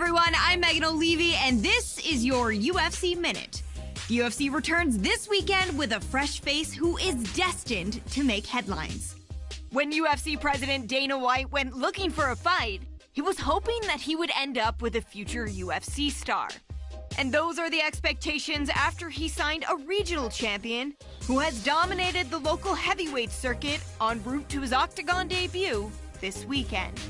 everyone, I'm Megan O'Leary, and this is your UFC Minute. The UFC returns this weekend with a fresh face who is destined to make headlines. When UFC President Dana White went looking for a fight, he was hoping that he would end up with a future UFC star. And those are the expectations after he signed a regional champion who has dominated the local heavyweight circuit en route to his Octagon debut this weekend.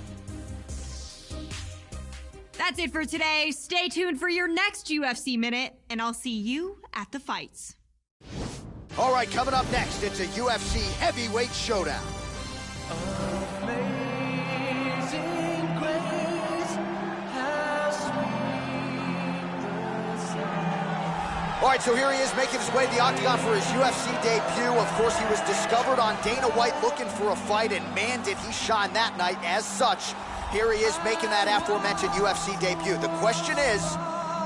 That's it for today. Stay tuned for your next UFC Minute, and I'll see you at the fights. All right, coming up next, it's a UFC heavyweight showdown. Amazing grace, how sweet the sound. All right, so here he is making his way to the Octagon for his UFC debut. Of course, he was discovered on Dana White looking for a fight, and man, did he shine that night. As such, here he is making that aforementioned UFC debut. The question is,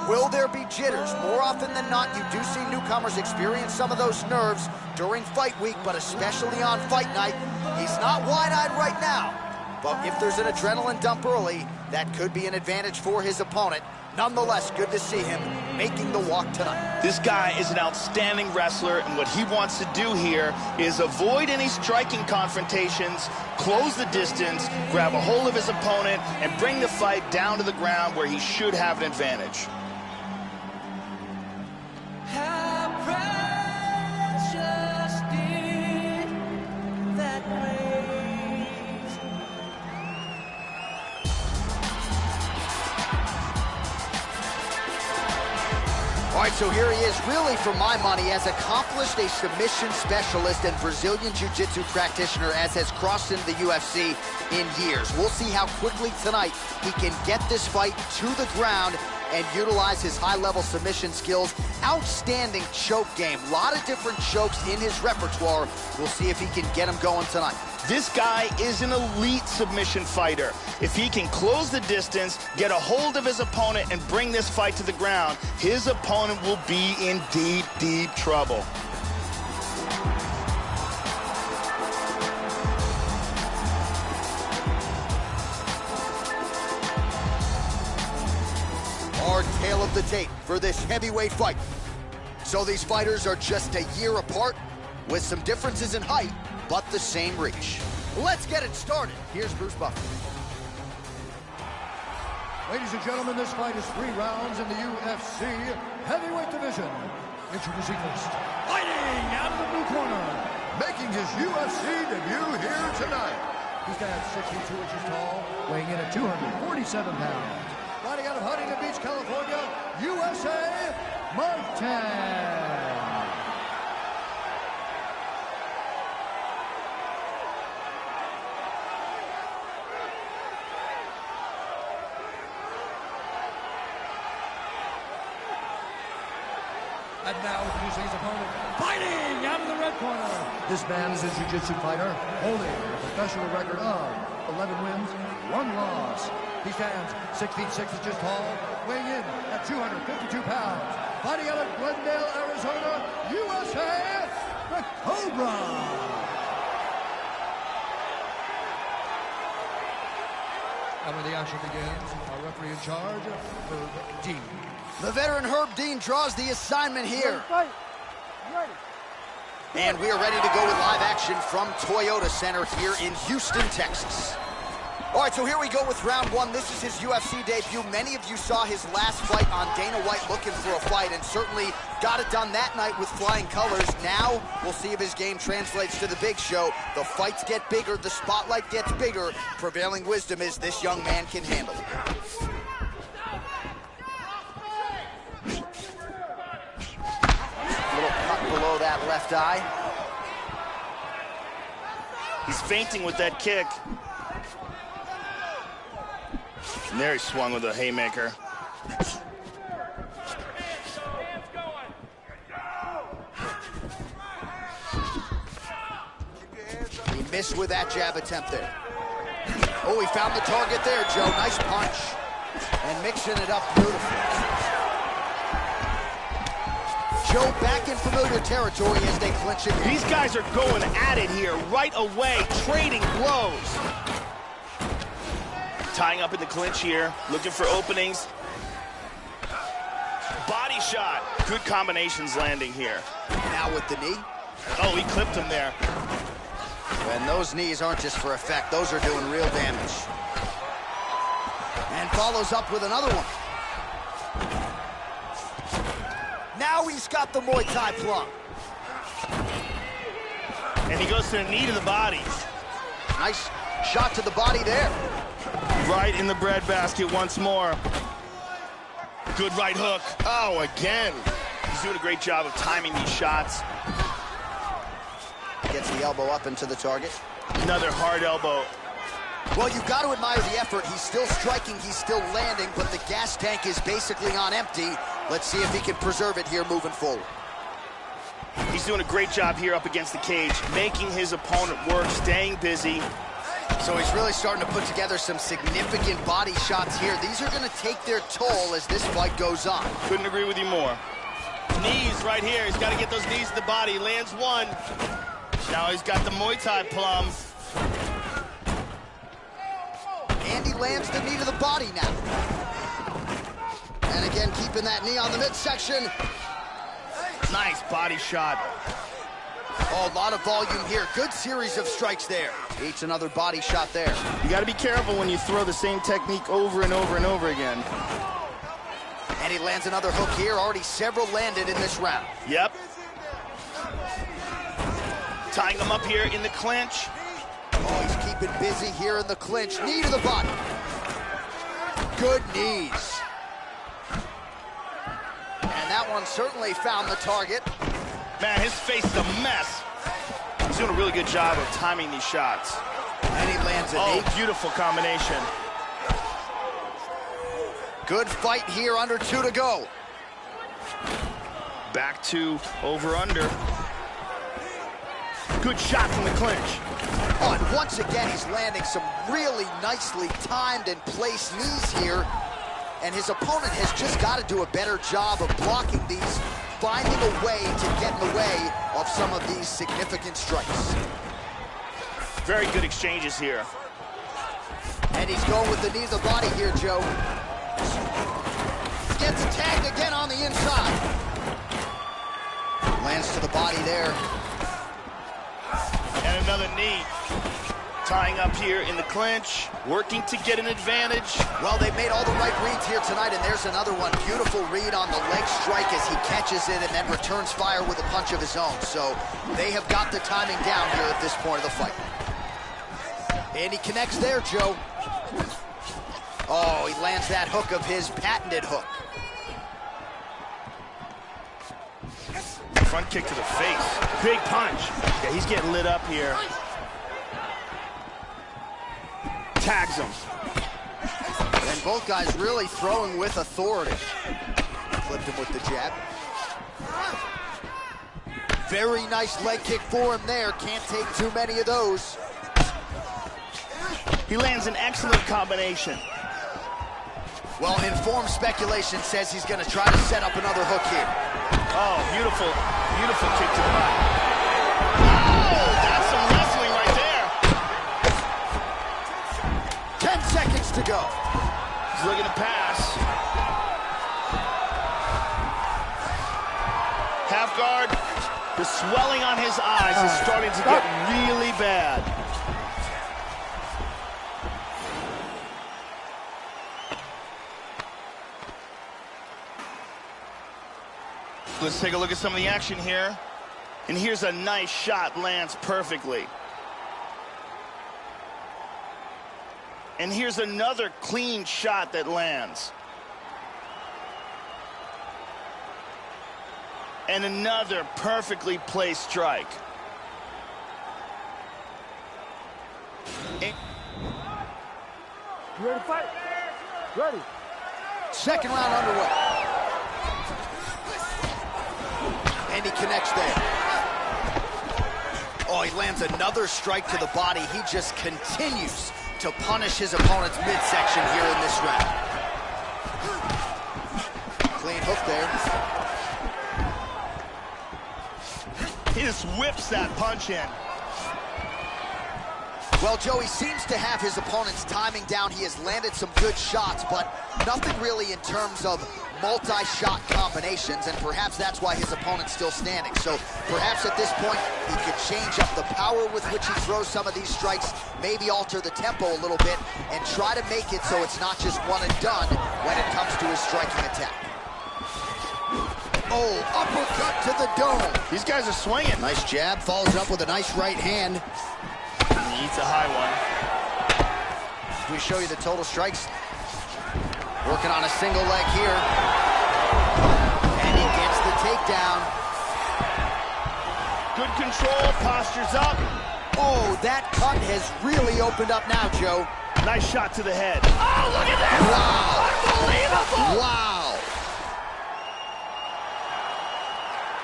will there be jitters? More often than not, you do see newcomers experience some of those nerves during fight week, but especially on fight night. He's not wide-eyed right now, but if there's an adrenaline dump early, that could be an advantage for his opponent. Nonetheless, good to see him making the walk tonight. This guy is an outstanding wrestler, and what he wants to do here is avoid any striking confrontations, close the distance, grab a hold of his opponent, and bring the fight down to the ground where he should have an advantage. How precious did that grace. All right, so here he is, really, for my money, as accomplished a submission specialist and Brazilian Jiu-Jitsu practitioner as has crossed into the UFC in years. We'll see how quickly tonight he can get this fight to the ground and utilize his high-level submission skills. Outstanding choke game. A lot of different chokes in his repertoire. We'll see if he can get them going tonight. This guy is an elite submission fighter. If he can close the distance, get a hold of his opponent, and bring this fight to the ground, his opponent will be in deep, deep trouble. Our tale of the tape for this heavyweight fight. So these fighters are just a year apart, with some differences in height, but the same reach. Let's get it started. Here's Bruce Buffer. Ladies and gentlemen, this fight is 3 rounds in the UFC heavyweight division. Introducing first, fighting out of the blue corner, making his UFC debut here tonight. He stands 62 inches tall, weighing in at 247 pounds. Fighting out of Huntington Beach, California, USA, Martin. And now introducing his opponent, fighting out of the red corner. This man is a jiu-jitsu fighter, holding a professional record of 11 wins, 1 loss. He stands 6 feet 6 inches tall, weighing in at 252 pounds. Fighting out of Glendale, Arizona, USA, the Cobra. And when the action begins, our referee in charge, Herb Dean. The veteran Herb Dean draws the assignment here. And we are ready to go with live action from Toyota Center here in Houston, Texas. All right, so here we go with round 1. This is his UFC debut. Many of you saw his last fight on Dana White looking for a fight, and certainly got it done that night with flying colors. Now we'll see if his game translates to the big show. The fights get bigger, the spotlight gets bigger. Prevailing wisdom is this young man can handle it. Little cut below that left eye. He's feinting with that kick. And there he swung with a haymaker. He missed with that jab attempt there. Oh, he found the target there, Joe. Nice punch. And mixing it up beautifully. Joe back in familiar territory as they clinch it. These guys are going at it here right away, trading blows. Tying up in the clinch here, looking for openings. Body shot. Good combinations landing here. Now with the knee. Oh, he clipped him there. And those knees aren't just for effect, those are doing real damage. And follows up with another one. Now he's got the Muay Thai plum. And he goes to the knee to the body. Nice shot to the body there. Right in the breadbasket once more. Good right hook. Oh, again. He's doing a great job of timing these shots. Gets the elbow up into the target. Another hard elbow. Well, you've got to admire the effort. He's still striking, he's still landing, but the gas tank is basically on empty. Let's see if he can preserve it here moving forward. He's doing a great job here up against the cage, making his opponent work, staying busy. So he's really starting to put together some significant body shots here. These are going to take their toll as this fight goes on. Couldn't agree with you more. Knees right here. He's got to get those knees to the body. Lands one. Now he's got the Muay Thai plum. And he lands the knee to the body now. And again, keeping that knee on the midsection. Nice body shot. Oh, a lot of volume here. Good series of strikes there. Eats another body shot there. You got to be careful when you throw the same technique over and over and over again. And he lands another hook here. Already several landed in this round. Yep. Tying him up here in the clinch. Oh, he's keeping busy here in the clinch. Knee to the body. Good knees. And that one certainly found the target. Man, his face is a mess. He's doing a really good job of timing these shots. And he lands a knee. Oh, beautiful combination. Good fight here, under 2 to go. Back to over-under. Good shot from the clinch. Oh, and once again, he's landing some really nicely timed and placed knees here. And his opponent has just got to do a better job of blocking these, finding a way to get in the way of some of these significant strikes. Very good exchanges here. And he's going with the knee to the body here, Joe. Gets tagged again on the inside. Lands to the body there. And another knee. Tying up here in the clinch, working to get an advantage. Well, they've made all the right reads here tonight, and there's another one. Beautiful read on the leg strike as he catches it and then returns fire with a punch of his own. So they have got the timing down here at this point of the fight. And he connects there, Joe. Oh, he lands that hook of his patented hook. Front kick to the face. Big punch. Yeah, he's getting lit up here. Tags him. And both guys really throwing with authority. Flipped him with the jab. Very nice leg kick for him there. Can't take too many of those. He lands an excellent combination. Well, informed speculation says he's going to try to set up another hook here. Oh, beautiful, beautiful kick to the body. Oh, that's some wrestling right there. 10 seconds to go. He's looking to pass. Half guard. The swelling on his eyes is starting to get really bad. Let's take a look at some of the action here. And here's a nice shot, lands perfectly. And here's another clean shot that lands. And another perfectly placed strike. You ready to fight? Ready. Second round underway. And he connects there. Oh, he lands another strike to the body. He just continues to punish his opponent's midsection here in this round. Clean hook there. He just whips that punch in. Well, Joe, he seems to have his opponent's timing down. He has landed some good shots, but nothing really in terms of multi-shot combinations, and perhaps that's why his opponent's still standing. So perhaps at this point, he could change up the power with which he throws some of these strikes, maybe alter the tempo a little bit, and try to make it so it's not just one and done when it comes to his striking attack. Oh, uppercut to the dome. These guys are swinging. Nice jab, follows up with a nice right hand. He eats a high one. We show you the total strikes. Working on a single leg here. And he gets the takedown. Good control, postures up. Oh, that cut has really opened up now, Joe. Nice shot to the head. Oh, look at that! Wow. Unbelievable! Wow.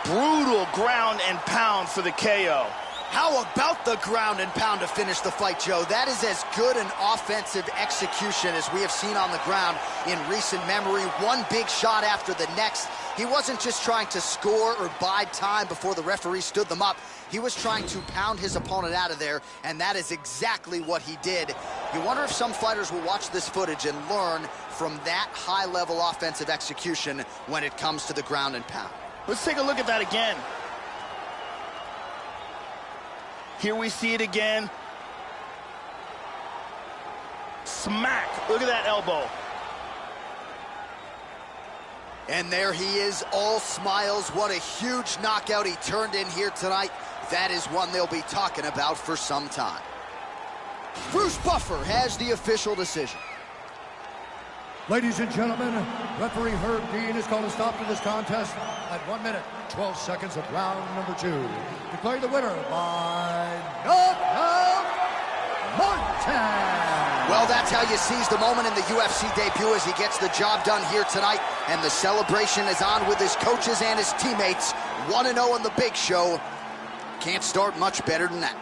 Brutal ground and pound for the KO. How about the ground and pound to finish the fight, Joe? That is as good an offensive execution as we have seen on the ground in recent memory. One big shot after the next. He wasn't just trying to score or bide time before the referee stood them up. He was trying to pound his opponent out of there, and that is exactly what he did. You wonder if some fighters will watch this footage and learn from that high-level offensive execution when it comes to the ground and pound. Let's take a look at that again. Here we see it again. Smack. Look at that elbow. And there he is, all smiles. What a huge knockout he turned in here tonight. That is one they'll be talking about for some time. Bruce Buffer has the official decision. Ladies and gentlemen, referee Herb Dean has called a stop to this contest at 1 minute, 12 seconds of round number 2. Declaring the winner by knockout, Martin. Well, that's how you seize the moment in the UFC debut as he gets the job done here tonight. And the celebration is on with his coaches and his teammates. 1-0 in the big show. Can't start much better than that.